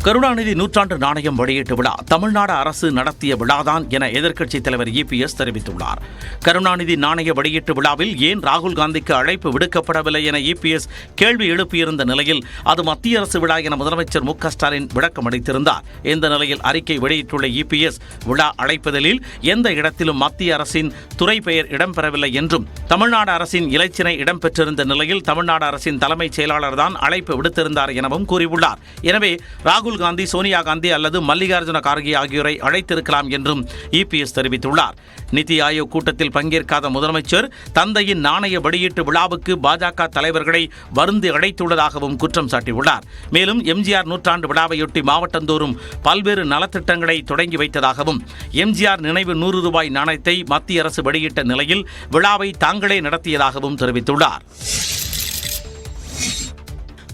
கருணாநிதி நூற்றாண்டு நாணயம் வெளியீட்டு விழா தமிழ்நாடு அரசு நடத்திய விழாதான் என எதிர்க்கட்சித் தலைவர் EPS தெரிவித்துள்ளார். கருணாநிதி நாணய வெளியீட்டு விழாவில் ஏன் ராகுல் காந்திக்கு அழைப்பு விடுக்கப்படவில்லை என EPS கேள்வி எழுப்பியிருந்த நிலையில் அது மத்திய அரசு விழா என முதலமைச்சர் மு.க.ஸ்டாலின் விளக்கம் அளித்திருந்தார். இந்த நிலையில் அறிக்கை வெளியிட்டுள்ள EPS விழா அழைப்பதில் எந்த இடத்திலும் மத்திய அரசின் துறை பெயர் இடம்பெறவில்லை என்றும் தமிழ்நாடு அரசின் இலச்சினை இடம்பெற்றிருந்த நிலையில் தமிழ்நாடு அரசின் தலைமைச் செயலாளர் தான் அழைப்பு விடுத்திருந்தார் எனவும் கூறியுள்ளார். எனவே ராகுல் காந்தி, சோனியா காந்தி அல்லது மல்லிகார்ஜுன கார்கே ஆகியோரை அழைத்திருக்கலாம் என்றும் EPS தெரிவித்துள்ளார். நிதி ஆயோக் கூட்டத்தில் பங்கேற்காத முதலமைச்சர் தந்தையின் நாணய வெளியீட்டு விழாவுக்கு பாஜக தலைவர்களை வருந்து அழைத்துள்ளதாகவும் குற்றம் சாட்டியுள்ளார். மேலும் எம்ஜிஆர் நூற்றாண்டு விழாவையொட்டி மாவட்டந்தோறும் பல்வேறு நலத்திட்டங்களை தொடங்கி வைத்ததாகவும் எம்ஜிஆர் நினைவு 100 ரூபாய் நாணயத்தை மத்திய அரசு வெளியிட்ட நிலையில் விழாவை தாங்களே நடத்தியதாகவும் தெரிவித்துள்ளார்.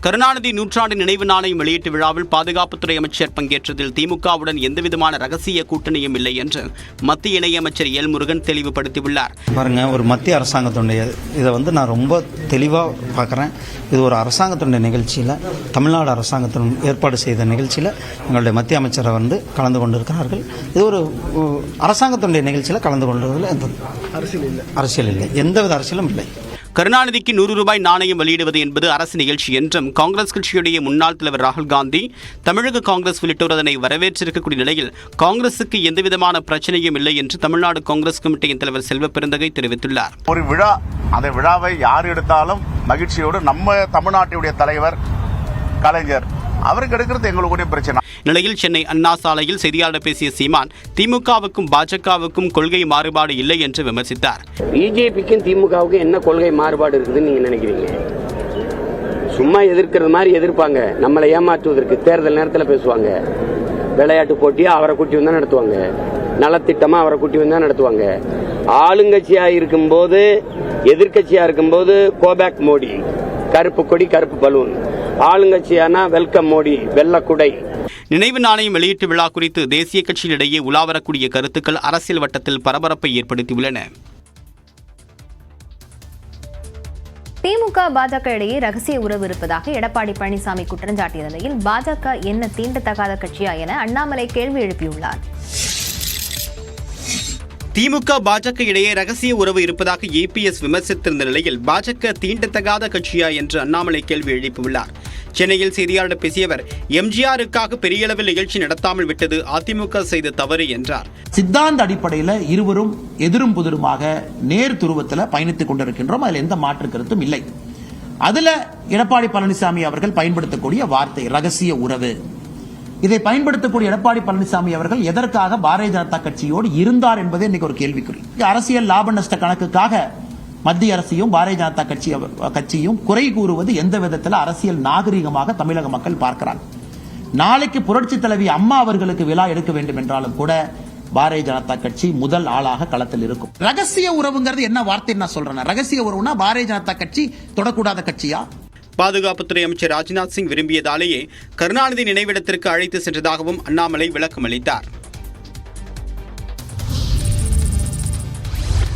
கருணாநிதி நூற்றாண்டு நினைவு நாணயம் வெளியீட்டு விழாவில் பாதுகாப்புத்துறை அமைச்சர் பங்கேற்றதில் திமுகவுடன் எந்தவிதமான ரகசிய கூட்டணியும் இல்லை என்று மத்திய இணையமைச்சர் எல் முருகன் தெளிவுபடுத்தியுள்ளார். பாருங்க, ஒரு மத்திய அரசாங்கத்துடைய இதை நான் ரொம்ப தெளிவாக பார்க்குறேன். இது ஒரு அரசாங்கத்துடைய நிகழ்ச்சியில், தமிழ்நாடு அரசாங்கத்தின் ஏற்பாடு செய்த நிகழ்ச்சியில் எங்களுடைய மத்திய அமைச்சரை கலந்து கொண்டிருக்கிறார்கள். இது ஒரு அரசாங்கத்துடைய நிகழ்ச்சியில் கலந்து கொண்டதில் அரசியல் இல்லை, எந்தவித அரசியலும் இல்லை. கருணாநிதிக்கு 100 ரூபாய் நாணயம் வெளியிடுவது என்பது அரசு நிகழ்ச்சி என்றும் காங்கிரஸ் கட்சியுடைய முன்னாள் தலைவர் ராகுல் காந்தி, தமிழக காங்கிரஸ் உள்ளிட்டோர் அதனை வரவேற்றிருக்கக்கூடிய நிலையில் காங்கிரசுக்கு எந்தவிதமான பிரச்சனையும் இல்லை என்று தமிழ்நாடு காங்கிரஸ் கமிட்டியின் தலைவர் செல்வ பெருந்தகை தெரிவித்துள்ளார். ஒரு விழா, அந்த விழாவை யார் எடுத்தாலும் மகிழ்ச்சியோடு நம்ம தமிழ்நாட்டுடைய தலைவர் கலைஞர் அவருக்கு எடுக்கிறது எங்களுடைய பிரச்சனை. நிலையில் சென்னை அண்ணா சாலையில் செய்தியாளர் பேசிய சீமான் திமுகவுக்கும் பாஜகவுக்கும் கொள்கை மாறுபாடு இல்லை என்று விமர்சித்தார். பிஜேபிக்கும் திமுகவுக்கும் என்ன கொள்கை மாறுபாடு இருக்குதுன்னு நீங்க நினைக்கிறீங்க? சும்மா எதிர்க்கிறது மாதிரி எதிர்ப்பாங்க, நம்மளை ஏமாற்றுவதற்கு. தேர்தல் நேரத்தில் பேசுவாங்க, விளையாட்டு போட்டியா அவரை கூட்டி வந்தா நடத்துவாங்க, நலத்திட்டமா அவரை கூட்டி வந்தா நடத்துவாங்க. ஆளுங்கட்சியா இருக்கும்போது, எதிர்கட்சியா இருக்கும்போது கோபேக் மோடி, கருப்பு கொடி கருப்பு பலூன். ஆளுங்கட்சியானா வெல்கம் மோடி, வெள்ளக்குடை. நினைவு நாணயம் வெளியீட்டு விழா குறித்து தேசிய கட்சியிடையே உலாவரக்கூடிய கருத்துக்கள் அரசியல் வட்டத்தில் பரபரப்பை ஏற்படுத்தியுள்ளன. திமுக பாஜக இடையே ரகசிய உறவு இருப்பதாக எடப்பாடி பழனிசாமி குற்றம் சாட்டிய நிலையில் பாஜக என்ன தீண்டத்தகாத கட்சியா என அண்ணாமலை கேள்வி எழுப்பியுள்ளார். திமுக பாஜக இடையே ரகசிய உறவு இருப்பதாக EPS விமர்சித்திருந்த நிலையில் பாஜக தீண்டத்தகாத கட்சியா என்று அண்ணாமலை கேள்வி எழுப்பியுள்ளார். சென்னையில் செய்தியாளர் பேசிய அவர், எம்ஜிஆருக்காக பெரிய அளவில் நிகழ்ச்சி நடத்தாமல் விட்டது அதிமுக செய்த தவறு என்றார். சித்தாந்த அடிப்படையில் இருவரும் எதிரும் புதிருமாக நேர் துருவத்தில் பயணித்துக் கொண்டிருக்கின்றோம். அதில் எந்த மாற்று கருத்தும் இல்லை. அதுல எடப்பாடி பழனிசாமி அவர்கள் பயன்படுத்தக்கூடிய வார்த்தை ரகசிய உறவு, இதை பயன்படுத்தக்கூடிய எடப்பாடி பழனிசாமி அவர்கள் எதற்காக பாரதிய ஜனதா கட்சியோடு இருந்தார் என்பதே இன்னைக்கு ஒரு கேள்விக்குறி. அரசியல் லாப நஷ்ட கணக்குக்காக மத்திய அரசையும் பாரதிய ஜனதா கட்சியும் குறை கூறுவது எந்த விதத்தில் அரசியல் நாகரிகமாக தமிழக மக்கள் பார்க்கிறார். நாளைக்கு புரட்சி தலைவி அம்மா அவர்களுக்கு விழா எடுக்க வேண்டும் என்றாலும் கூட பாரதிய ஜனதா கட்சி முதல் ஆளாக களத்தில் இருக்கும். ரகசிய உறவுங்கிறது என்ன வார்த்தை நான் சொல்றேன்? ரகசிய உறவுனா பாரதிய ஜனதா கட்சி தொடக்கூடாத கட்சியா? பாதுகாப்புத்துறை அமைச்சர் ராஜ்நாத் சிங் விரும்பியதாலேயே கருணாநிதி நினைவிடத்திற்கு அழைத்து சென்றதாகவும் அண்ணாமலை விளக்கம் அளித்தார்.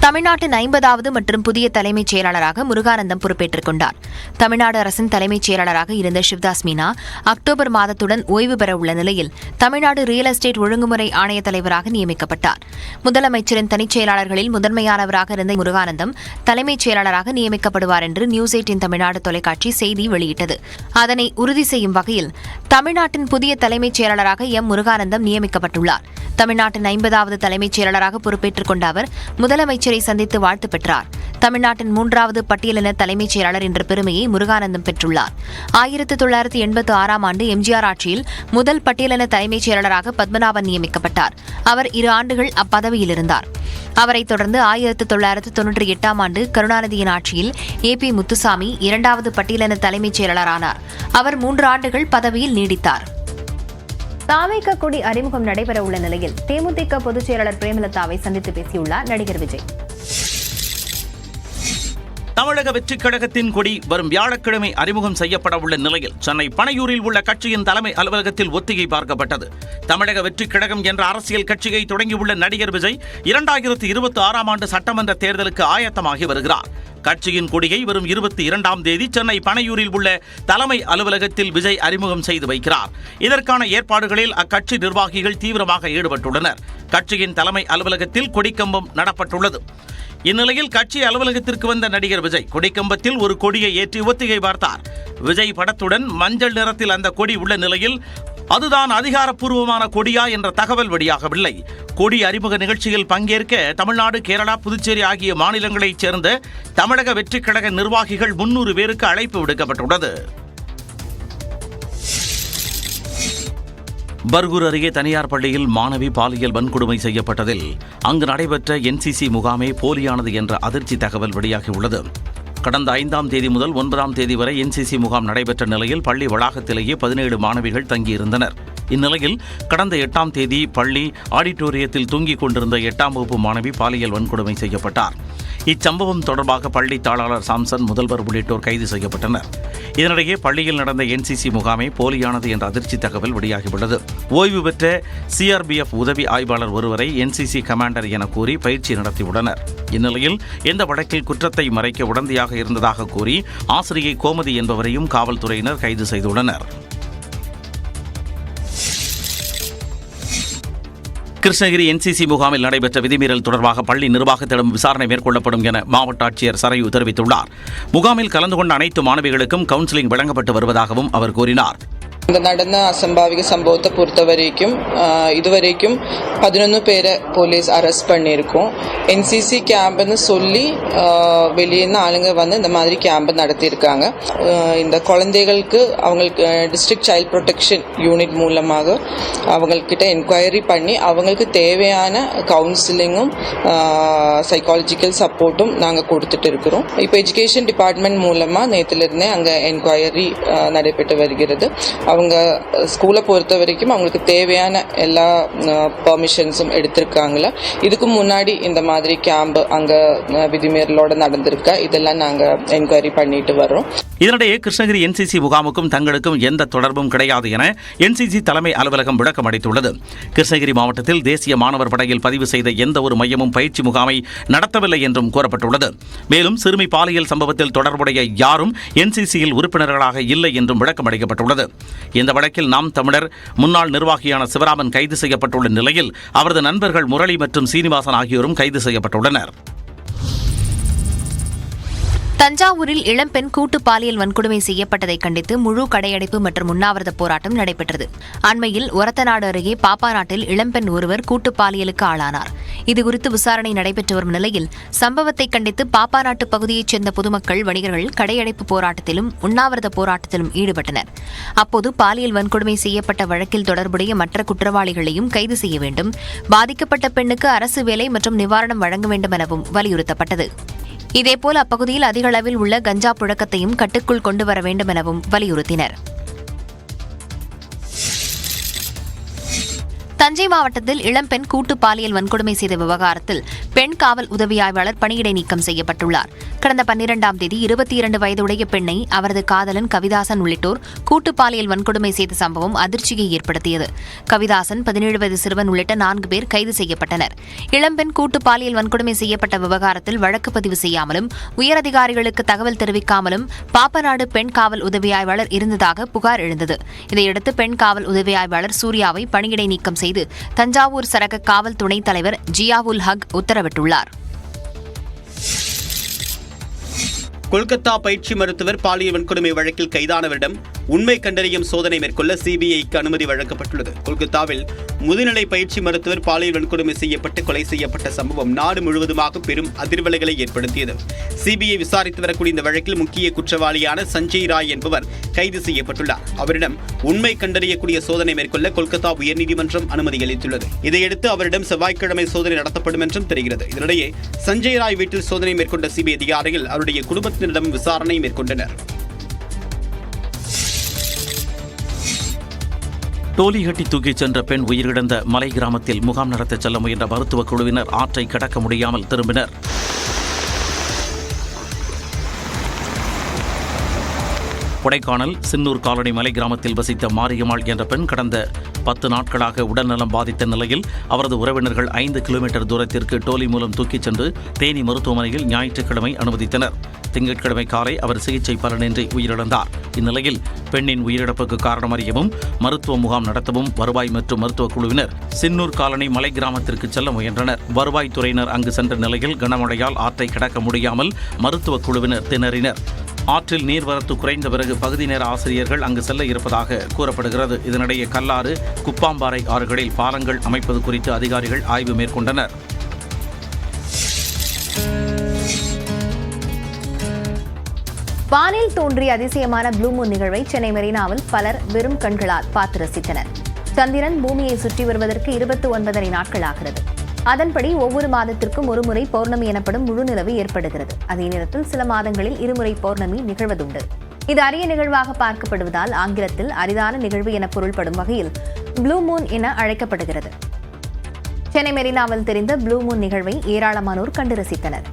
தமிழ்நாட்டின் 50வது மற்றும் புதிய தலைமைச் செயலாளராக முருகானந்தம் பொறுப்பேற்றுக் கொண்டார். தமிழ்நாடு அரசின் தலைமைச் செயலாளராக இருந்த சிவ்தாஸ் மீனா அக்டோபர் மாதத்துடன் ஓய்வு பெற உள்ள நிலையில் தமிழ்நாடு ரியல் எஸ்டேட் ஒழுங்குமுறை ஆணைய தலைவராக நியமிக்கப்பட்டார். முதலமைச்சரின் தனிச் செயலாளர்களில் முதன்மையானவராக இருந்த முருகானந்தம் தலைமைச் செயலாளராக நியமிக்கப்படுவார் என்று நியூஸ் 18 தமிழ்நாடு தொலைக்காட்சி செய்தி வெளியிட்டது. அதனை உறுதி செய்யும் வகையில் தமிழ்நாட்டின் புதிய தலைமைச் செயலாளராக முருகானந்தம் நியமிக்கப்பட்டுள்ளார். தமிழ்நாட்டின் 50வது தலைமைச் செயலாளராக பொறுப்பேற்றுக் கொண்ட அவர் முதலமைச்சரை சந்தித்து வாழ்த்து பெற்றார். தமிழ்நாட்டின் 3வது பட்டியலின தலைமைச் செயலாளர் என்ற பெருமையை முருகானந்தம் பெற்றுள்ளார். 1986ஆம் ஆண்டு எம்ஜிஆர் ஆட்சியில் முதல் பட்டியலின தலைமைச் செயலாளராக பத்மநாபன் நியமிக்கப்பட்டார். அவர் 2 ஆண்டுகள் அப்பதவியில் இருந்தார். அவரைத் தொடர்ந்து 1998ஆம் ஆண்டு கருணாநிதியின் ஆட்சியில் AP முத்துசாமி 2வது பட்டியலின தலைமைச் செயலாளரானார். அவர் 3 ஆண்டுகள் பதவியில் நீடித்தார். தாவேக கொடி அறிமுகம் நடைபெற உள்ள நிலையில் தேமுதிக பொதுச் செயலாளர் பிரேமலதாவை சந்தித்து பேசியுள்ளார் நடிகர் விஜய். தமிழக வெற்றிக் கழகத்தின் கொடி வரும் வியாழக்கிழமை அறிமுகம் செய்யப்பட உள்ள நிலையில் சென்னை பனையூரில் உள்ள கட்சியின் தலைமை அலுவலகத்தில் ஒத்திகை பார்க்கப்பட்டது. தமிழக வெற்றிக் கழகம் என்ற அரசியல் கட்சியை தொடங்கியுள்ள நடிகர் விஜய் 2026ஆம் ஆண்டு சட்டமன்ற தேர்தலுக்கு ஆயத்தமாகி வருகிறார். கட்சியின் கொடியை வரும் 22ஆம் தேதி சென்னை பனையூரில் உள்ள தலைமை அலுவலகத்தில் விஜய் அறிமுகம் செய்து வைக்கிறார். இதற்கான ஏற்பாடுகளில் அக்கட்சி நிர்வாகிகள் தீவிரமாக ஈடுபட்டுள்ளனர். கட்சியின் தலைமை அலுவலகத்தில் கொடிக்கம்பம் நடப்பட்டுள்ளது. இந்நிலையில் கட்சி அலுவலகத்திற்கு வந்த நடிகர் விஜய் கொடிக்கம்பத்தில் ஒரு கொடியை ஏற்றி ஒத்திகை பார்த்தார். விஜய் படத்துடன் மஞ்சள் நிறத்தில் அந்த கொடி உள்ள நிலையில் அதுதான் அதிகாரப்பூர்வமான கொடியா என்ற தகவல் வெளியாகவில்லை. கொடி அறிமுக நிகழ்ச்சியில் பங்கேற்க தமிழ்நாடு, கேரளா, புதுச்சேரி ஆகிய மாநிலங்களைச் சேர்ந்த தமிழக வெற்றிக் கழக நிர்வாகிகள் 300 பேருக்கு அழைப்பு விடுக்கப்பட்டுள்ளது. பர்கூர் அருகே தனியார் பள்ளியில் மாணவி பாலியல் வன்கொடுமை செய்யப்பட்டதில் அங்கு நடைபெற்ற NCC முகாமே போலியானது என்ற அதிர்ச்சி தகவல் வெளியாகியுள்ளது. கடந்த 5ஆம் தேதி முதல் 9ஆம் தேதி வரை NCC முகாம் நடைபெற்ற நிலையில் பள்ளி வளாகத்திலேயே 17 மாணவிகள் தங்கியிருந்தனர். இந்நிலையில் கடந்த 8ஆம் தேதி பள்ளி ஆடிட்டோரியத்தில் தூங்கிக் கொண்டிருந்த 8ஆம் வகுப்பு மாணவி பாலியல் வன்கொடுமை செய்யப்பட்டார். இச்சம்பவம் தொடர்பாக பள்ளி தாளாளர் சாம்சன், முதல்வர் உள்ளிட்டோர் கைது செய்யப்பட்டனர். இதனிடையே பள்ளியில் நடந்த NCC முகாமே போலியானது என்ற அதிர்ச்சி தகவல் வெளியாகியுள்ளது. ஓய்வு பெற்ற CRPF உதவி ஆய்வாளர் ஒருவரை NCC கமாண்டர் என கூறி பயிற்சி நடத்தியுள்ளனர். இந்நிலையில் இந்த வழக்கில் குற்றத்தை மறைக்க உடந்தையாக இருந்ததாக கூறி ஆசிரியை கோமதி என்பவரையும் காவல்துறையினர் கைது செய்துள்ளனர். கிருஷ்ணகிரி NCC முகாமில் நடைபெற்ற விதிமீறல் தொடர்பாக பள்ளி நிர்வாகத்திடம் விசாரணை மேற்கொள்ளப்படும் என மாவட்ட ஆட்சியர் சரையு தெரிவித்துள்ளார். முகாமில் கலந்து கொண்ட அனைத்து மாணவிகளுக்கும் கவுன்சிலிங் வழங்கப்பட்டு வருவதாகவும் அவர் கூறினார். இந்த நடந்த அசம்பாவிக சம்பவத்தை பொறுத்த வரைக்கும் இதுவரைக்கும் 11 பேரை போலீஸ் அரெஸ்ட் பண்ணியிருக்கோம். NCC கேம்ப்னு சொல்லி வெளியேருந்து ஆளுங்க வந்து இந்த மாதிரி கேம்ப் நடத்தியிருக்காங்க. இந்த குழந்தைகளுக்கு அவங்களுக்கு டிஸ்ட்ரிக்ட் சைல்ட் ப்ரொடெக்ஷன் யூனிட் மூலமாக அவங்கக்கிட்ட என்கொயரி பண்ணி அவங்களுக்கு தேவையான கவுன்சிலிங்கும் சைக்காலஜிக்கல் சப்போர்ட்டும் நாங்கள் கொடுத்துட்டு இருக்கிறோம். இப்போ எஜுகேஷன் டிபார்ட்மெண்ட் மூலமாக நேற்றுலேருந்தே அங்கே என்கொயரி நடைபெற்று வருகிறது. அவங்க ஸ்கூலை பொறுத்த வரைக்கும் அவங்களுக்கு தேவையான எல்லா பெர்மிஷன்ஸும் எடுத்திருக்காங்களா. இதுக்கு முன்னாடி இந்த மாதிரி கேம்ப் அங்கே விதிமீறலோட நடந்திருக்கா, இதெல்லாம் நாங்கள் என்கொயரி பண்ணிட்டு வர்றோம். இதனிடையே கிருஷ்ணகிரி NCC முகாமுக்கும் தங்களுக்கும் எந்த தொடர்பும் கிடையாது என NCC தலைமை அலுவலகம் விளக்கம் அளித்துள்ளது. கிருஷ்ணகிரி மாவட்டத்தில் தேசிய மாணவர் படையில் பதிவு செய்த எந்த ஒரு மையமும் பயிற்சி முகாமை நடத்தவில்லை என்றும் கூறப்பட்டுள்ளது. மேலும் சிறுமி பாலியல் சம்பவத்தில் தொடர்புடைய யாரும் NCCயில் உறுப்பினர்களாக இல்லை என்றும் விளக்கம் அளிக்கப்பட்டுள்ளது. இந்த வழக்கில் நாம் தமிழர் முன்னாள் நிர்வாகியான சிவராமன் கைது செய்யப்பட்டுள்ள நிலையில் அவரது நண்பர்கள் முரளி மற்றும் சீனிவாசன் ஆகியோரும் கைது செய்யப்பட்டுள்ளனர். தஞ்சாவூரில் இளம்பெண் கூட்டு பாலியல் வன்கொடுமை செய்யப்பட்டதை கண்டித்து முழு கடையடைப்பு மற்றும் உண்ணாவிரத போராட்டம் நடைபெற்றது. அண்மையில் ஒரத்தநாடு அருகே பாப்பாநாட்டில் இளம்பெண் ஒருவர் கூட்டு பாலியலுக்கு ஆளானார். இதுகுறித்து விசாரணை நடைபெற்று வரும் நிலையில் சம்பவத்தை கண்டித்து பாப்பாநாட்டு பகுதியைச் சேர்ந்த பொதுமக்கள், வணிகர்கள் கடையடைப்பு போராட்டத்திலும் உண்ணாவிரத போராட்டத்திலும் ஈடுபட்டனர். அப்போது பாலியல் வன்கொடுமை செய்யப்பட்ட வழக்கில் தொடர்புடைய மற்ற குற்றவாளிகளையும் கைது செய்ய வேண்டும், பாதிக்கப்பட்ட பெண்ணுக்கு அரசு வேலை மற்றும் நிவாரணம் வழங்க வேண்டும் எனவும் வலியுறுத்தப்பட்டது. இதேபோல் அப்பகுதியில் அதிக அளவில் உள்ள கஞ்சா புழக்கத்தையும் கட்டுக்குள் கொண்டு வர வேண்டும் எனவும் வலியுறுத்தினர். தஞ்சை மாவட்டத்தில் இளம்பெண் கூட்டு பாலியல் வன்கொடுமை செய்த விவகாரத்தில் பெண் காவல் உதவி ஆய்வாளர் பணியிடை நீக்கம் செய்யப்பட்டுள்ளார். கடந்த 12ஆம் தேதி 22 வயதுடைய பெண்ணை அவரது காதலன் கவிதாசன் உள்ளிட்டோர் கூட்டு பாலியல் வன்கொடுமை செய்த சம்பவம் அதிர்ச்சியை ஏற்படுத்தியது. கவிதாசன், 17 வயது சிறுவன் உள்ளிட்ட 4 பேர் கைது செய்யப்பட்டனர். இளம்பெண் கூட்டு பாலியல் வன்கொடுமை செய்யப்பட்ட விவகாரத்தில் வழக்கு பதிவு செய்யாமலும் உயரதிகாரிகளுக்கு தகவல் தெரிவிக்காமலும் பாப்பநாடு பெண் காவல் உதவி ஆய்வாளர் இருந்ததாக புகார் எழுந்தது. இதையடுத்து பெண் காவல் உதவி ஆய்வாளர் சூர்யாவை பணியிடை நீக்கம் செய்து தஞ்சாவூர் சரக காவல் துணைத் தலைவர் ஜியாவுல் ஹக் உத்தரவிட்டுள்ளார். கொல்கத்தா பயிற்சி மருத்துவர் பாலியல் வன்கொடுமை வழக்கில் கைதானவரிடம் உண்மை கண்டறியும் சோதனை மேற்கொள்ள சிபிஐக்கு அனுமதி வழங்கப்பட்டுள்ளது. கொல்கத்தாவில் முதுநிலை பயிற்சி மருத்துவர் பாலியல் வன்கொடுமை செய்யப்பட்டு கொலை செய்யப்பட்ட சம்பவம் நாடு முழுவதுமாக பெரும் அதிர்வலைகளை ஏற்படுத்தியது. சிபிஐ விசாரித்து வரக்கூடிய இந்த வழக்கில் முக்கிய குற்றவாளியான சஞ்சய் ராய் என்பவர் கைது செய்யப்பட்டுள்ளார். அவரிடம் உண்மை கண்டறியக்கூடிய சோதனை மேற்கொள்ள கொல்கத்தா உயர்நீதிமன்றம் அனுமதி அளித்துள்ளது. இதையடுத்து அவரிடம் செவ்வாய்க்கிழமை சோதனை நடத்தப்படும் என்றும் தெரிகிறது. இதனிடையே சஞ்சய் ராய் வீட்டில் சோதனை மேற்கொண்ட சிபிஐ அதிகாரிகள் அவருடைய குடும்பத்தினரிடம் விசாரணை மேற்கொண்டனர். டோலி கட்டி தூக்கிச் சென்ற பெண் உயிரிழந்த மலை கிராமத்தில் முகாம் நடத்த செல்ல முயன்ற மருத்துவக் குழுவினர் ஆற்றை கடக்க முடியாமல் திரும்பினர். கொடைக்கானல் சின்னூர் காலனி மலை கிராமத்தில் வசித்த மாரியம்மாள் என்ற பெண் கடந்த 10 நாட்களாக உடல்நலம் பாதித்த நிலையில் அவரது உறவினர்கள் 5 கிலோமீட்டர் தூரத்திற்கு டோலி மூலம் தூக்கிச் சென்று தேனி மருத்துவமனையில் ஞாயிற்றுக்கிழமை அனுமதித்தனர். திங்கட்கிழமை காலை அவர் சிகிச்சை பலனின்றி உயிரிழந்தார். இந்நிலையில் பெண்ணின் உயிரிழப்புக்கு காரணம் அறியவும் மருத்துவ முகாம் நடத்தவும் வருவாய் மற்றும் மருத்துவக் குழுவினர் சின்னூர் காலனி மலை கிராமத்திற்கு செல்ல முயன்றனர். வருவாய்த்துறையினர் அங்கு சென்ற நிலையில் கனமழையால் ஆற்றை கடக்க முடியாமல் மருத்துவக் குழுவினர் திணறினர். ஆற்றில் நீர்வரத்து குறைந்த பிறகு பகுதி நேர ஆசிரியர்கள் அங்கு செல்ல இருப்பதாக கூறப்படுகிறது. இதனிடையே கல்லாறு, குப்பாம்பாறை ஆறுகளில் பாலங்கள் அமைப்பது குறித்து அதிகாரிகள் ஆய்வு மேற்கொண்டனர். வானில் தோன்றிய அதிசயமான ப்ளூ மூன் நிகழ்வை சென்னை மெரினாவில் பலர் வெறும் கண்களால் பார்த்து ரசித்தனர். சந்திரன் பூமியை சுற்றி வருவதற்கு 29 நாட்கள் ஆகிறது. அதன்படி ஒவ்வொரு மாதத்திற்கும் ஒருமுறை பௌர்ணமி எனப்படும் முழு நிலவு ஏற்படுகிறது. அதே நேரத்தில் சில மாதங்களில் இருமுறை பௌர்ணமி நிகழ்வதுண்டு. இது அரிய நிகழ்வாக பார்க்கப்படுவதால் ஆங்கிலத்தில் அரிதான நிகழ்வு என பொருள்படும் வகையில் ப்ளூ மூன் என அழைக்கப்படுகிறது. சென்னை மெரினாவில் தெரிந்த ப்ளூ மூன் நிகழ்வை ஏராளமானோர் கண்டு ரசித்தனர்.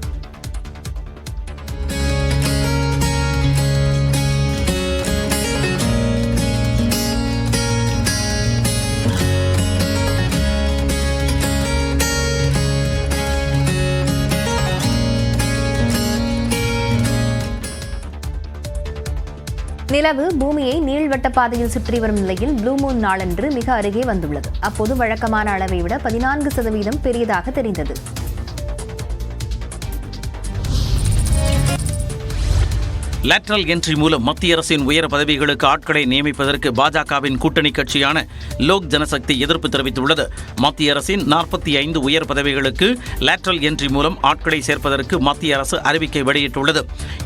நிலவு பூமியை நீள்வட்ட பாதையில் சுற்றி வரும் நிலையில் ப்ளூ மூன் நாளன்று மிக அருகே வந்துள்ளது. அப்போது வழக்கமான அளவை விட 14% பெரியதாக தெரிந்தது. லேட்டரல் என்ட்ரி மூலம் மத்திய அரசின் உயர் பதவிகளுக்கு ஆட்களை நியமிப்பதற்கு பாஜகவின் கூட்டணி கட்சியான லோக் ஜனசக்தி எதிர்ப்பு தெரிவித்துள்ளது. மத்திய அரசின் 45 உயர் பதவிகளுக்கு லேட்டரல் என்ட்ரி மூலம் ஆட்களை சேர்ப்பதற்கு மத்திய அரசு அறிவிக்கை வெளியிட்டுள்ளது.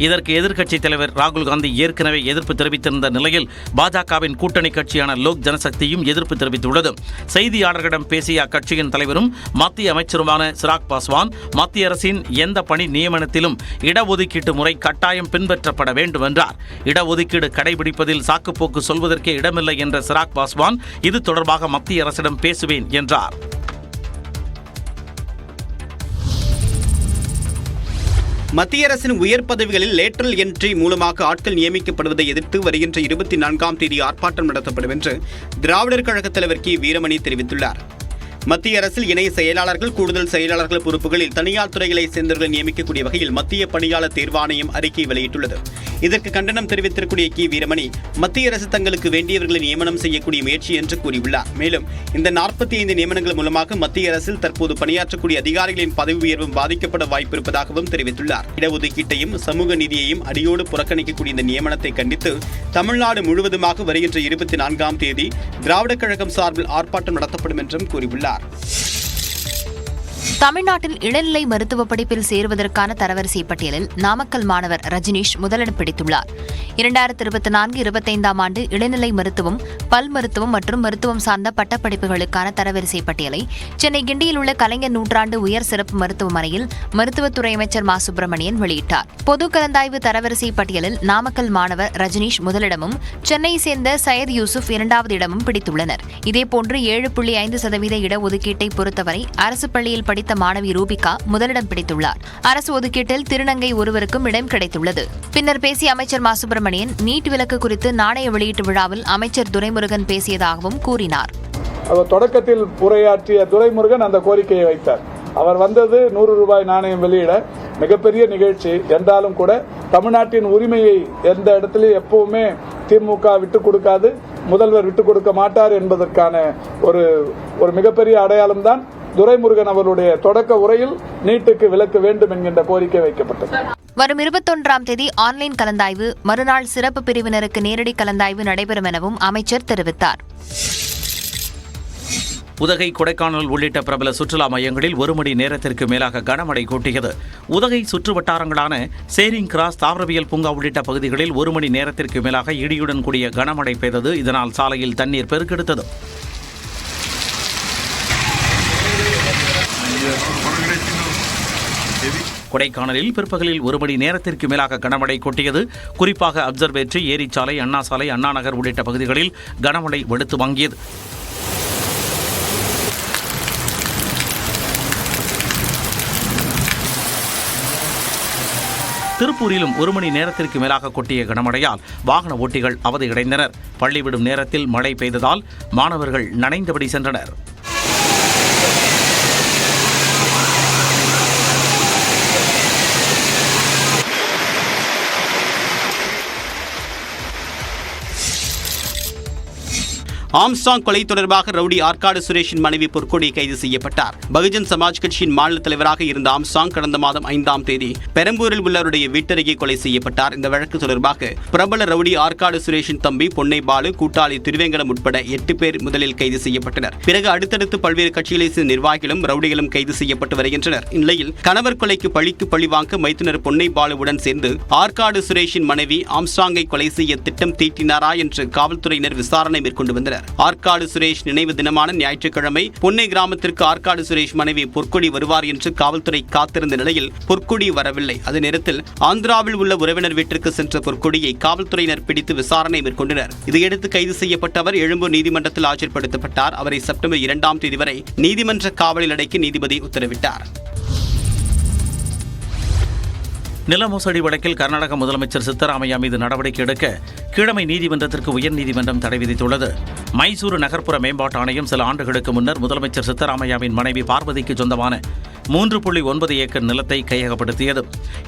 இதற்கு எதிர்க்கட்சித் தலைவர் ராகுல் காந்தி ஏற்கனவே எதிர்ப்பு தெரிவித்திருந்த நிலையில் பாஜகவின் கூட்டணி கட்சியான லோக் ஜனசக்தியும் எதிர்ப்பு தெரிவித்துள்ளது. செய்தியாளர்களிடம் பேசிய அக்கட்சியின் தலைவரும் மத்திய அமைச்சருமான சிராக் பாஸ்வான், மத்திய அரசின் எந்த பணி நியமனத்திலும் இடஒதுக்கீட்டு முறை கட்டாயம் பின்பற்றப்பட வேண்டும் என்றார். இடஒதுக்கீடு கடைபிடிப்பதில் சாக்குப்போக்கு சொல்வதற்கே இடமில்லை என்ற சிராக் பாஸ்வான் இது தொடர்பாக மத்திய அரசிடம் பேசுவேன் என்றார். மத்திய அரசின் உயர் பதவிகளில் லேட்டரல் என்ட்ரி மூலமாக ஆட்கள் நியமிக்கப்படுவதை எதிர்த்து வருகின்ற 24ஆம் தேதி ஆர்ப்பாட்டம் நடத்தப்படும் என்று திராவிடர் கழக தலைவர் கி. வீரமணி தெரிவித்துள்ளார். மத்திய அரசில் இணை செயலாளர்கள், கூடுதல் செயலாளர்கள் பொறுப்புகளில் தனியார் துறைகளை சேர்ந்தவர்களை நியமிக்கக்கூடிய வகையில் மத்திய பணியாளர் தேர்வாணையம் அறிக்கை வெளியிட்டுள்ளது. இதற்கு கண்டனம் தெரிவித்திருக்கூடிய கி. வீரமணி, மத்திய அரசு தங்களுக்கு வேண்டியவர்களை நியமனம் செய்யக்கூடிய முயற்சி என்று கூறியுள்ளார். மேலும் இந்த 45 நியமனங்கள் மூலமாக மத்திய அரசில் தற்போது பணியாற்றக்கூடிய அதிகாரிகளின் பதவி உயர்வும் பாதிக்கப்பட வாய்ப்பிருப்பதாகவும் தெரிவித்துள்ளார். இடஒதுக்கீட்டையும் சமூக நீதியையும் அடியோடு புறக்கணிக்கக்கூடிய இந்த நியமனத்தை கண்டித்து தமிழ்நாடு முழுவதுமாக வருகின்ற 24ஆம் தேதி திராவிடர் கழகம் சார்பில் ஆர்ப்பாட்டம் நடத்தப்படும் என்றும் கூறியுள்ளார். தமிழ்நாட்டில் இளநிலை மருத்துவ படிப்பில் சேருவதற்கான தரவரிசை பட்டியலில் நாமக்கல் மாணவர் ரஜினீஷ் முதலிடம் பிடித்துள்ளார். 2024-25ஆம் ஆண்டு இளநிலை மருத்துவம், பல் மருத்துவம் மற்றும் மருத்துவம் சார்ந்த பட்டப்படிப்புகளுக்கான தரவரிசை பட்டியலை சென்னை கிண்டியில் உள்ள கலைஞர் நூற்றாண்டு உயர் சிறப்பு மருத்துவமனையில் மருத்துவத்துறை அமைச்சர் மா. சுப்பிரமணியன் வெளியிட்டார். பொது கலந்தாய்வு தரவரிசை பட்டியலில் நாமக்கல் மாணவர் ரஜினீஷ் முதலிடமும், சென்னை சேர்ந்த சையத் யூசுப் 2வது இடமும் பிடித்துள்ளனர். இதேபோன்று 7.5% இடஒதுக்கீட்டை பொறுத்தவரை அரசு பள்ளியில் படித்த மாணவி ரூபிகா முதலிடம் பிடித்துள்ளார். அரசு ஒதுக்கீட்டில் திருநங்கை ஒருவருக்கும் இடம் கிடைத்துள்ளது. பின்னர் பேசிய அமைச்சர் மா. சுப்பிரமணியன் நீட் விலக்கு குறித்து நாணய வெளியீட்டு விழாவில் அமைச்சர் துரைமுருகன் பேசியதாகவும் கூறினார். தொடக்கத்தில் உரையாற்றிய துரைமுருகன் அந்த கோரிக்கையை வைத்தார். அவர் வந்தது 100 ரூபாய் நாணயம் வெளியிட, மிகப்பெரிய நிகழ்ச்சி என்றாலும் கூட தமிழ்நாட்டின் உரிமையை எந்த இடத்திலும் எப்பவுமே திமுக விட்டுக் கொடுக்காது, முதல்வர் விட்டுக் கொடுக்க மாட்டார் என்பதற்கான ஒரு மிகப்பெரிய அடையாளம் தான் துரைமுருகன் அவருடைய தொடக்க உரையில் நீட்டுக்கு விலக்கு வேண்டும் என்கின்ற கோரிக்கை வைக்கப்பட்டது. வரும் 21ஆம் தேதி ஆன்லைன் கலந்தாய்வு, மறுநாள் சிறப்பு பிரிவினருக்கு நேரடி கலந்தாய்வு நடைபெறும் எனவும் அமைச்சர் தெரிவித்தார். உதகை, கொடைக்கானல் உள்ளிட்ட பிரபல சுற்றுலா மையங்களில் 1 மணி நேரத்திற்கு மேலாக கனமழை கொட்டியது. உதகை சுற்று வட்டாரங்களான சேரிங் கிராஸ், தாவரவியல் பூங்கா உள்ளிட்ட பகுதிகளில் 1 மணி நேரத்திற்கு மேலாக இடியுடன் கூடிய கனமழை பெய்தது. இதனால் சாலையில் தண்ணீர் பெருக்கெடுத்தது. கொடைக்கானலில் பிற்பகலில் 1 மணி நேரத்திற்கு மேலாக கனமழை கொட்டியது. குறிப்பாக அப்சர்வேட்டரி, ஏரிச்சாலை, அண்ணா சாலை, அண்ணா நகர் உள்ளிட்ட பகுதிகளில் கனமழை வெளுத்து வாங்கியது. திருப்பூரிலும் 1 மணி நேரத்திற்கு மேலாக கொட்டிய கனமழையால் வாகன ஓட்டிகள் அவதியடைந்தனர். பள்ளி விடும் நேரத்தில் மழை பெய்ததால் மாணவர்கள் நனைந்தபடி சென்றனர். ஆம்ஸ்ட்ராங் கொலை தொடர்பாக ரவுடி ஆற்காடு சுரேஷின் மனைவி பொற்கொடி கைது செய்யப்பட்டார். பகுஜன் சமாஜ் கட்சியின் மாநில தலைவராக இருந்த ஆம்ஸ்ட்ராங் கடந்த மாதம் 5ஆம் தேதி பெரம்பூரில் உள்ள அவருடைய வீட்டருகே கொலை செய்யப்பட்டார். இந்த வழக்கு தொடர்பாக பிரபல ரவுடி ஆற்காடு சுரேஷின் தம்பி பொன்னை பாலு, கூட்டாளி திருவேங்கடம் உட்பட 8 பேர் முதலில் கைது செய்யப்பட்டனர். பிறகு அடுத்தடுத்து பல்வேறு கட்சிகளைச் சேர்ந்த நிர்வாகிகளும் ரவுடிகளும் கைது செய்யப்பட்டு வருகின்றனர். இந்நிலையில் கணவர் கொலைக்கு பழி வாங்க மைத்துனர் பொன்னை பாலுவுடன் சேர்ந்து ஆற்காடு சுரேஷின் மனைவி ஆம்ஸ்ட்ராங்கை கொலை செய்ய திட்டம் தீட்டினாரா என்று காவல்துறையினர் விசாரணை மேற்கொண்டு வந்தனர். ஆற்காடு சுரேஷ் நினைவு தினமான ஞாயிற்றுக்கிழமை பொன்னை கிராமத்திற்கு ஆற்காடு சுரேஷ் மனைவி பொற்கொடி வருவார் என்று காவல்துறை காத்திருந்த நிலையில் பொற்கொடி வரவில்லை. அதே நேரத்தில் ஆந்திராவில் உள்ள உறவினர் வீட்டிற்கு சென்ற பொற்கொடியை காவல்துறையினர் பிடித்து விசாரணை மேற்கொண்டனர். இதையடுத்து கைது செய்யப்பட்டவர் எழும்பூர் நீதிமன்றத்தில் ஆஜர்படுத்தப்பட்டார். அவரை செப்டம்பர் 2ஆம் தேதி வரை நீதிமன்ற காவலில் அடைக்க நீதிபதி உத்தரவிட்டார். நில மோசடி வழக்கில் கர்நாடக முதலமைச்சர் சித்தராமையா மீது நடவடிக்கை எடுக்க கீழமை நீதிமன்றத்திற்கு உயர்நீதிமன்றம் தடை விதித்துள்ளது. மைசூரு நகர்ப்புற மேம்பாட்டு ஆணையம் சில ஆண்டுகளுக்கு முன்னர் முதலமைச்சர் சித்தராமையாவின் மனைவி பார்வதிக்கு சொந்தமான 3.9 ஏக்கர் நிலத்தை கையகப்படுத்தியது.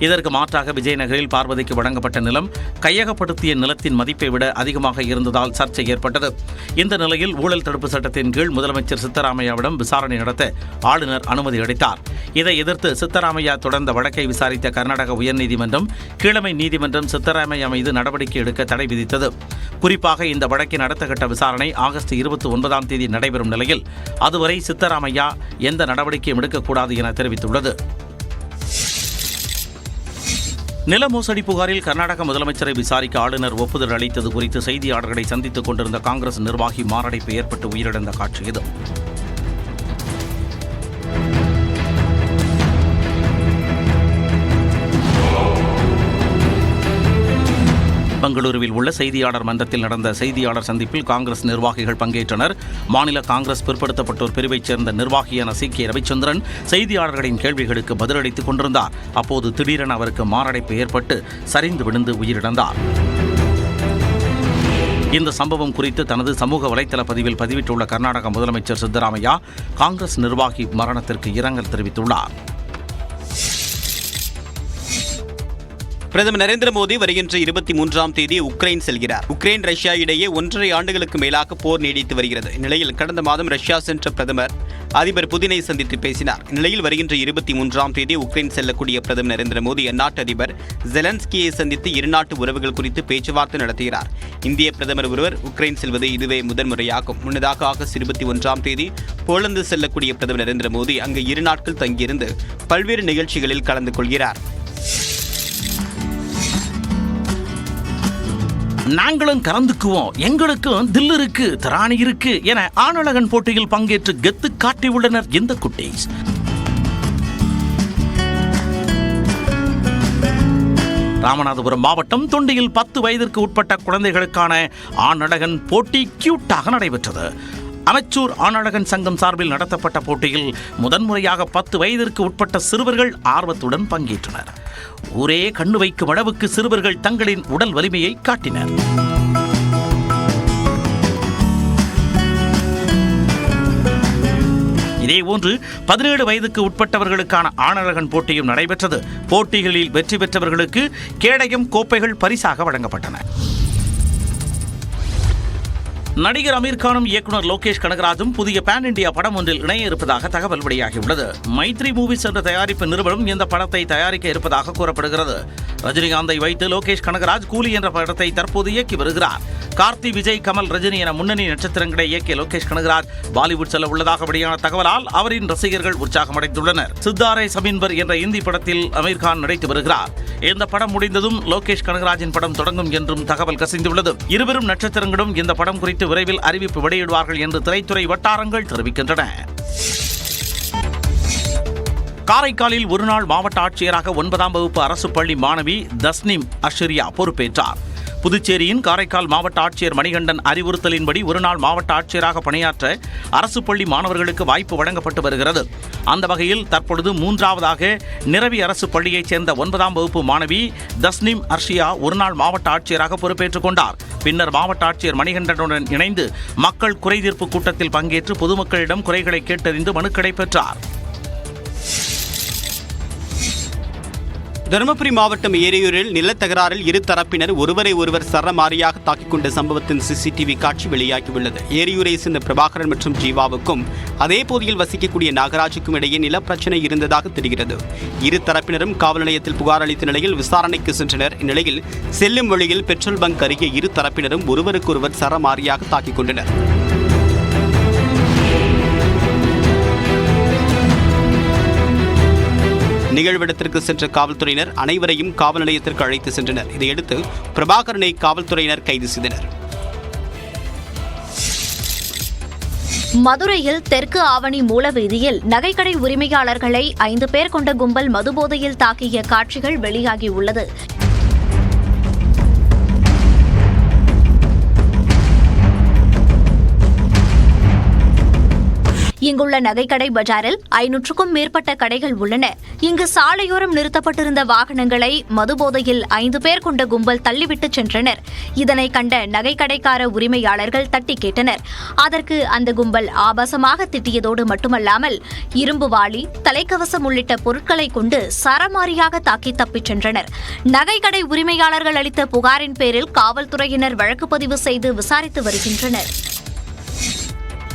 இதற்கு மாற்றாக விஜயநகரில் பார்வதிக்கு வழங்கப்பட்ட நிலம் கையகப்படுத்திய நிலத்தின் மதிப்பை விட அதிகமாக இருந்ததால் சர்ச்சை ஏற்பட்டது. இந்த நிலையில் ஊழல் தடுப்பு சட்டத்தின் கீழ் முதலமைச்சர் சித்தராமையாவிடம் விசாரணை நடத்த ஆளுநர் அனுமதி அளித்தார். இதை எதிர்த்து சித்தராமையா தொடர்ந்த வழக்கை விசாரித்த கர்நாடக உயர்நீதிமன்றம் கீழமை நீதிமன்றம் சித்தராமையா மீது நடவடிக்கை எடுக்க தடை விதித்தது. குறிப்பாக இந்த வழக்கின் அடுத்த கட்ட விசாரணை ஆகஸ்ட் 29ஆம் தேதி நடைபெறும் நிலையில் அதுவரை சித்தராமையா எந்த நடவடிக்கையும் எடுக்கக்கூடாது என தெரிவித்துள்ளது. நில மோசடி புகாரில் கர்நாடக முதலமைச்சரை விசாரிக்க ஆளுநர் ஒப்புதல் அளித்தது குறித்து செய்தியாளர்களை சந்தித்துக் கொண்டிருந்த காங்கிரஸ் நிர்வாகி மாரடைப்பு ஏற்பட்டு உயிரிழந்த காட்சி இது. பெங்களூருவில் உள்ள செய்தியாளர் மன்றத்தில் நடந்த செய்தியாளர் சந்திப்பில் காங்கிரஸ் நிர்வாகிகள் பங்கேற்றனர். மாநில காங்கிரஸ் பிற்படுத்தப்பட்டோர் பிரிவைச் சேர்ந்த நிர்வாகியான சி.கே. ரவிச்சந்திரன் செய்தியாளர்களின் கேள்விகளுக்கு பதிலளித்துக் கொண்டிருந்தார். அப்போது திடீரென அவருக்கு மாரடைப்பு ஏற்பட்டு சரிந்து விழுந்து உயிரிழந்தார். இந்த சம்பவம் குறித்து தனது சமூக வலைதள பதிவில் பதிவிட்டுள்ள கர்நாடக முதலமைச்சர் சித்தராமையா காங்கிரஸ் நிர்வாகி மரணத்திற்கு இரங்கல் தெரிவித்துள்ளார். பிரதமர் நரேந்திர மோடி வருகின்ற 23ஆம் தேதி உக்ரைன் செல்கிறார். உக்ரைன் ரஷ்யா இடையே 1.5 ஆண்டுகளுக்கு மேலாக போர் நீடித்து வருகிறது. இந்நிலையில் கடந்த மாதம் ரஷ்யா சென்ற பிரதமர் அதிபர் புதினை சந்தித்து பேசினார். இந்நிலையில் வருகின்ற 23ஆம் தேதி உக்ரைன் செல்லக்கூடிய பிரதமர் நரேந்திர மோடி அந்நாட்டு அதிபர் ஜெலன்ஸ்கியை சந்தித்து இருநாட்டு உறவுகள் குறித்து பேச்சுவார்த்தை நடத்துகிறார். இந்திய பிரதமர் ஒருவர் உக்ரைன் செல்வது இதுவே முதன்முறையாகும். முன்னதாக ஆகஸ்ட் 21ஆம் தேதி போலந்து செல்லக்கூடிய பிரதமர் நரேந்திர மோடி அங்கு 2 நாட்கள் தங்கியிருந்து பல்வேறு நிகழ்ச்சிகளில் கலந்து கொள்கிறார். நாங்களும் கலந்துக்குவோம், எங்களுக்கும் தில் இருக்கு, திராணி இருக்கு என ஆணழகன் போட்டியில் பங்கேற்று கெத்து காட்டியுள்ளனர் இந்த குட்டீஸ். ராமநாதபுரம் மாவட்டம் தொண்டியில் 10 வயதிற்கு உட்பட்ட குழந்தைகளுக்கான ஆணழகன் போட்டி கியூட்டாக நடைபெற்றது. அமைச்சூர் ஆணழகன் சங்கம் சார்பில் நடத்தப்பட்ட போட்டியில் முதன்முறையாக 10 வயதிற்கு உட்பட்ட சிறுவர்கள் ஆர்வத்துடன் பங்கேற்றனர். ஊரே கண்ணு வைக்கும் அளவுக்கு சிறுவர்கள் தங்களின் உடல் வலிமையை காட்டினர். இதேபோன்று 17 வயதுக்கு உட்பட்டவர்களுக்கான ஆணழகன் போட்டியும் நடைபெற்றது. போட்டிகளில் வெற்றி பெற்றவர்களுக்கு கேடயம், கோப்பைகள் பரிசாக வழங்கப்பட்டன. நடிகர் அமீர்கானும் இயக்குனர் லோகேஷ் கனகராஜும் புதிய பேன் இண்டியா படம் ஒன்றில் இணைய இருப்பதாக தகவல் வெளியாகியுள்ளது. மைத்ரி மூவிஸ் என்ற தயாரிப்பு நிறுவனம் இந்த படத்தை தயாரிக்க இருப்பதாக கூறப்படுகிறது. ரஜினிகாந்தை வைத்து லோகேஷ் கனகராஜ் கூலி என்ற படத்தை தற்போது இயக்கி வருகிறார். கார்த்தி, விஜய், கமல், ரஜினி என முன்னணி நட்சத்திரங்களை இயக்கிய லோகேஷ் கனகராஜ் பாலிவுட் செல்ல உள்ளதாக வெளியான தகவலால் அவரின் ரசிகர்கள் உற்சாகமடைந்துள்ளனர். சித்தாரே சமீன்பர் என்ற இந்தி படத்தில் அமீர்கான் நடித்து வருகிறார். இந்த படம் முடிந்ததும் லோகேஷ் கனகராஜின் படம் தொடங்கும் என்றும் தகவல் கசிந்துள்ளது. இருவரும் நட்சத்திரங்களும் இந்த படம் குறித்து விரைவில் அறிவிப்பு வெளியிடுவார்கள் என்று திரைத்துறை வட்டாரங்கள் தெரிவிக்கின்றன. காரைக்காலில் ஒருநாள் மாவட்ட ஆட்சியராக 9ஆம் வகுப்பு அரசு பள்ளி மாணவி தஸ்னிம் அஷ்ரியா பொறுப்பேற்றார். புதுச்சேரியின் காரைக்கால் மாவட்ட ஆட்சியர் மணிகண்டன் அறிவுறுத்தலின்படி ஒருநாள் மாவட்ட ஆட்சியராக பணியாற்ற அரசு பள்ளி மாணவர்களுக்கு வாய்ப்பு வழங்கப்பட்டு வருகிறது. அந்த வகையில் தற்பொழுது 3ஆவதாக நிரவி அரசு பள்ளியைச் சேர்ந்த 9ஆம் வகுப்பு மாணவி தஸ்னிம் அர்ஷியா ஒருநாள் மாவட்ட ஆட்சியராக பொறுப்பேற்றுக் கொண்டார். பின்னர் மாவட்ட ஆட்சியர் மணிகண்டனுடன் இணைந்து மக்கள் குறைதீர்ப்பு கூட்டத்தில் பங்கேற்று பொதுமக்களிடம் குறைகளை கேட்டறிந்து மனுக்களை பெற்றார். தருமபுரி மாவட்டம் ஏரியூரில் நிலத்தகராறில் இரு தரப்பினர் ஒருவரை ஒருவர் சரமாரியாக தாக்கிக் கொண்ட சம்பவத்தின் சிசிடிவி காட்சி வெளியாகியுள்ளது. ஏரியூரை சேர்ந்த பிரபாகரன் மற்றும் ஜீவாவுக்கும் அதே பகுதியில் வசிக்கக்கூடிய நாகராஜுக்கும் இடையே நிலப்பிரச்சனை இருந்ததாக தெரிகிறது. இரு தரப்பினரும் காவல் நிலையத்தில் புகார் அளித்த நிலையில் விசாரணைக்கு சென்றனர். இந்நிலையில் செல்லும் வழியில் பெட்ரோல் பங்க் அருகே இரு தரப்பினரும் ஒருவருக்கொருவர் சரமாரியாக தாக்கிக் கொண்டனர். நிகழ்விடத்திற்கு சென்ற காவல்துறையினர் அனைவரையும் காவல் நிலையத்திற்கு அழைத்து சென்றனர். இதையடுத்து பிரபாகரனை காவல்துறையினர் கைது செய்தனர். மதுரையில் தெற்கு ஆவணி மூலவீதியில் நகைக்கடை உரிமையாளர்களை 5 பேர் கொண்ட கும்பல் மதுபோதையில் தாக்கிய காட்சிகள் வெளியாகியுள்ளது. இங்குள்ள நகைக்கடை பஜாரில் 500க்கும் மேற்பட்ட கடைகள் உள்ளன. இங்கு சாலையோரம் நிறுத்தப்பட்டிருந்த வாகனங்களை மதுபோதையில் 5 பேர் கொண்ட கும்பல் தள்ளிவிட்டு சென்றனர். இதனை கண்ட நகைக்கடைக்கார உரிமையாளர்கள் தட்டி கேட்டனர். அதற்கு அந்த கும்பல் ஆபாசமாக திட்டியதோடு மட்டுமல்லாமல் இரும்பு வாளி, தலைக்கவசம் உள்ளிட்ட பொருட்களை கொண்டு சரமாரியாக தாக்கி தப்பிச் சென்றனர். நகைக்கடை உரிமையாளர்கள் அளித்த புகாரின் பேரில் காவல்துறையினர் வழக்கு பதிவு செய்து விசாரித்து வருகின்றனர்.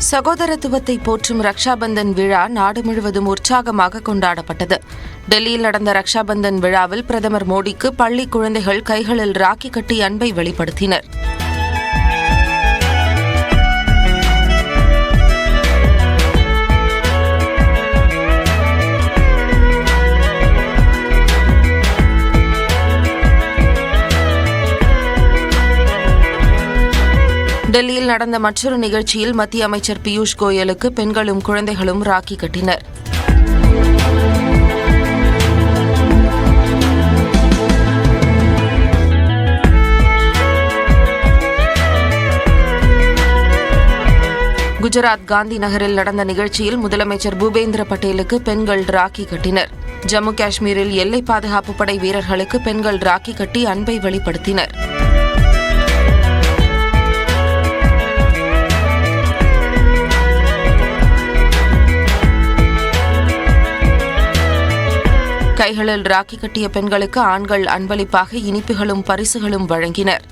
சகோதரத்துவத்தை போற்றும் ரக்ஷாபந்தன் விழா நாடு முழுவதும் உற்சாகமாக கொண்டாடப்பட்டது. டெல்லியில் நடந்த ரக்ஷாபந்தன் விழாவில் பிரதமர் மோடிக்கு பள்ளி குழந்தைகள் கைகளில் ராக்கி கட்டி அன்பை வெளிப்படுத்தினர். டெல்லியில் நடந்த மற்றொரு நிகழ்ச்சியில் மத்திய அமைச்சர் பியூஷ் கோயலுக்கு பெண்களும் குழந்தைகளும் ராக்கி கட்டினர். குஜராத் காந்தி நகரில் நடந்த நிகழ்ச்சியில் முதலமைச்சர் பூபேந்திர பட்டேலுக்கு பெண்கள் ராக்கி கட்டினர். ஜம்மு காஷ்மீரில் எல்லை பாதுகாப்பு படை வீரர்களுக்கு பெண்கள் ராக்கி கட்டி அன்பை வெளிப்படுத்தினர். கைகளில் ராக்கி கட்டிய பெண்களுக்கு ஆண்கள் அன்பளிப்பாக இனிப்புகளும் பரிசுகளும் வழங்கினர்.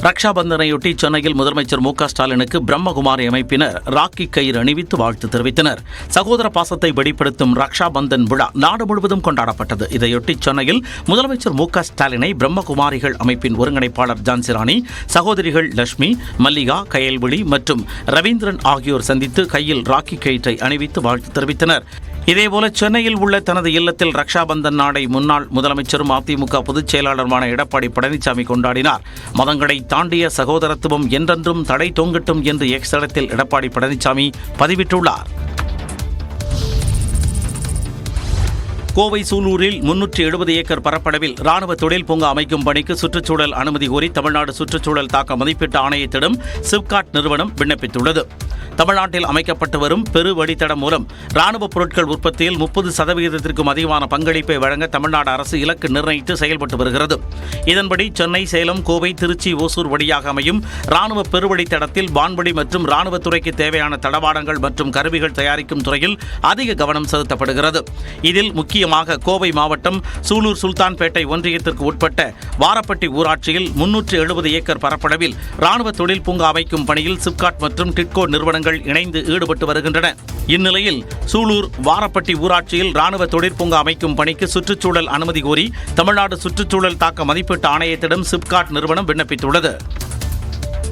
ரக்ஷாபந்தனையொட்டி சென்னையில் முதலமைச்சர் மு க ஸ்டாலினுக்கு பிரம்மகுமாரி அமைப்பினர் ராக்கி கயிறு அணிவித்து வாழ்த்து தெரிவித்தனர். சகோதர பாசத்தை வெளிப்படுத்தும் ரக்ஷாபந்தன் விழா நாடு முழுவதும் கொண்டாடப்பட்டது. இதையொட்டி சென்னையில் முதலமைச்சர் மு க ஸ்டாலினை பிரம்மகுமாரிகள் அமைப்பின் ஒருங்கிணைப்பாளர் ஜான்சிராணி, சகோதரிகள் லட்சுமி, மல்லிகா, கயல்விழி மற்றும் ரவீந்திரன் ஆகியோர் சந்தித்து கையில் ராக்கி கயிற்றை அணிவித்து வாழ்த்து தெரிவித்தனர். இதேபோல சென்னையில் உள்ள தனது இல்லத்தில் ரக்ஷாபந்தன் நாளை முன்னாள் முதலமைச்சரும் அதிமுக பொதுச் செயலாளருமான எடப்பாடி பழனிசாமி கொண்டாடினார். மதங்களை தாண்டிய சகோதரத்துவம் என்றென்றும் தடை தொங்கட்டும் என்று எக்ஸ் தளத்தில் எடப்பாடி பழனிசாமி பதிவிட்டுள்ளார். கோவை சூலூரில் 370 ஏக்கர் பரப்பளவில் ராணுவ தொழில் பூங்கா அமைக்கும் பணிக்கு சுற்றுச்சூழல் அனுமதி கோரி தமிழ்நாடு சுற்றுச்சூழல் தாக்க மதிப்பீட்டு ஆணையத்திடம் சிப்காட் நிறுவனம் விண்ணப்பித்துள்ளது. தமிழ்நாட்டில் அமைக்கப்பட்டு வரும் பெரு வழித்தடம் மூலம் ராணுவ பொருட்கள் உற்பத்தியில் 30% அதிகமான பங்களிப்பை வழங்க தமிழ்நாடு அரசு இலக்கு நிர்ணயித்து செயல்பட்டு வருகிறது. இதன்படி சென்னை, சேலம், கோவை, திருச்சி, ஓசூர் வழியாக அமையும் ராணுவ பெருவழித்தடத்தில் வான்வழி மற்றும் ராணுவத்துறைக்கு தேவையான தளவாடங்கள் மற்றும் கருவிகள் தயாரிக்கும் துறையில் அதிக கவனம் செலுத்தப்படுகிறது. இதில் முக்கியமாக கோவை மாவட்டம் சூலூர் சுல்தான்பேட்டை ஒன்றியத்திற்கு உட்பட்ட வாரப்பட்டி ஊராட்சியில் 370 ஏக்கர் பரப்பளவில் ராணுவ தொழில் பூங்கா அமைக்கும் பணியில் சிப்காட் மற்றும் டிட்கோ நிறுவனங்கள் இணைந்து ஈடுபட்டு வருகின்றன. இந்நிலையில் சூலூர் வாரப்பட்டி ஊராட்சியில் ராணுவ தொழிற்பூங்கா அமைக்கும் பணிக்கு சுற்றுச்சூழல் அனுமதி கோரி தமிழ்நாடு சுற்றுச்சூழல் தாக்க மதிப்பீட்டு ஆணையத்திடம் சிப்காட் நிறுவனம் விண்ணப்பித்துள்ளது.